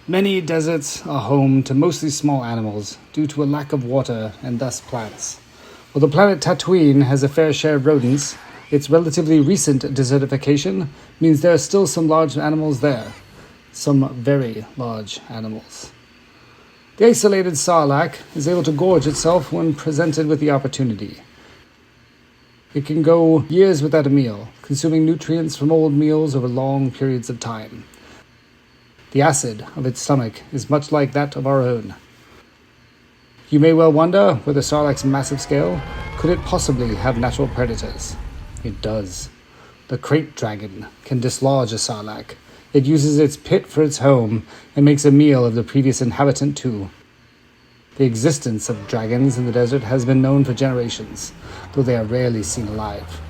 Many deserts are home to mostly small animals due to a lack of water and thus plants. While the planet Tatooine has a fair share of rodents, its relatively recent desertification means there are still some large animals there. Some very large animals. The isolated sarlacc is able to gorge itself when presented with the opportunity. It can go years without a meal, consuming nutrients from old meals over long periods of time. The acid of its stomach is much like that of our own. You may well wonder, with the sarlacc's massive scale, could it possibly have natural predators? It does. The crate dragon can dislodge a sarlacc. It uses its pit for its home and makes a meal of the previous inhabitant too. The existence of dragons in the desert has been known for generations, though they are rarely seen alive.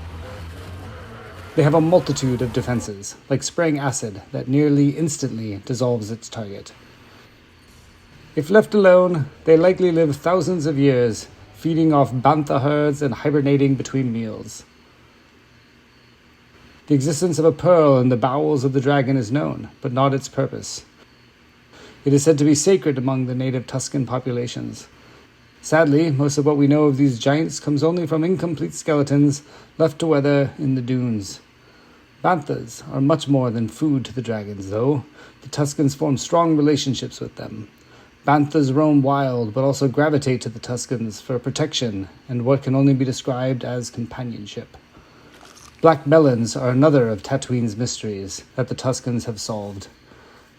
They have a multitude of defenses, like spraying acid that nearly instantly dissolves its target. If left alone, they likely live thousands of years, feeding off bantha herds and hibernating between meals. The existence of a pearl in the bowels of the dragon is known, but not its purpose. It is said to be sacred among the native Tuscan populations. Sadly, most of what we know of these giants comes only from incomplete skeletons left to weather in the dunes. Banthas are much more than food to the dragons, though. The Tuscans form strong relationships with them. Banthas roam wild, but also gravitate to the Tuscans for protection and what can only be described as companionship. Black melons are another of Tatooine's mysteries that the Tuscans have solved.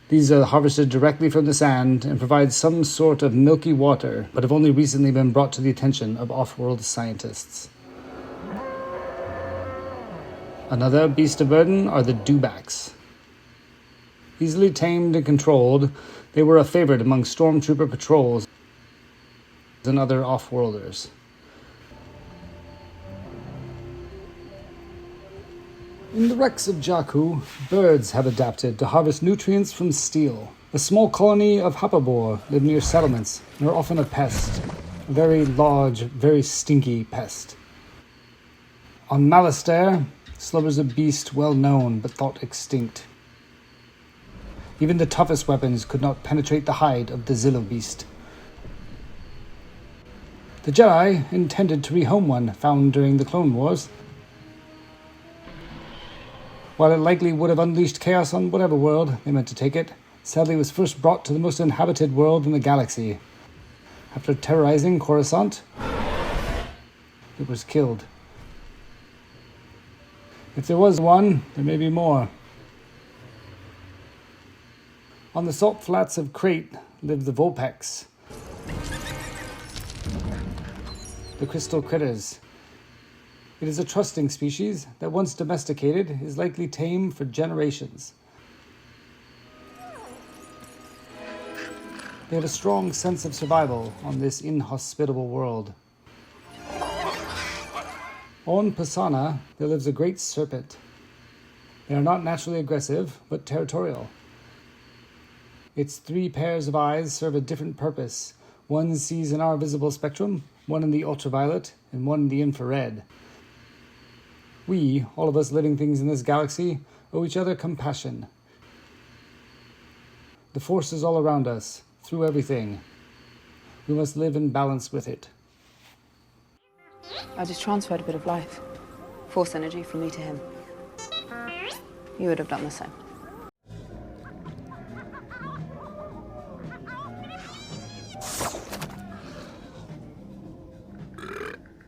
These are harvested directly from the sand and provide some sort of milky water, but have only recently been brought to the attention of off-world scientists. Another beast of burden are the dewbacks. Easily tamed and controlled, they were a favorite among stormtrooper patrols and other off-worlders. In the wrecks of Jakku, birds have adapted to harvest nutrients from steel. A small colony of hapabor live near settlements and are often a pest. A very large, very stinky pest. On Malastare, slumbers a beast well known but thought extinct. Even the toughest weapons could not penetrate the hide of the Zillo beast. The Jedi intended to rehome one found during the Clone Wars. While it likely would have unleashed chaos on whatever world they meant to take it, sadly it was first brought to the most inhabited world in the galaxy. After terrorizing Coruscant, it was killed. If there was one, there may be more. On the salt flats of Crate live the Vulpex, the crystal critters. It is a trusting species that once domesticated is likely tame for generations. They have a strong sense of survival on this inhospitable world. On Pasana, there lives a great serpent. They are not naturally aggressive, but territorial. Its 3 pairs of eyes serve a different purpose. One sees in our visible spectrum, one in the ultraviolet, and one in the infrared. We, all of us living things in this galaxy, owe each other compassion. The Force is all around us, through everything. We must live in balance with it. I just transferred a bit of life. Force energy from me to him. You would have done the same.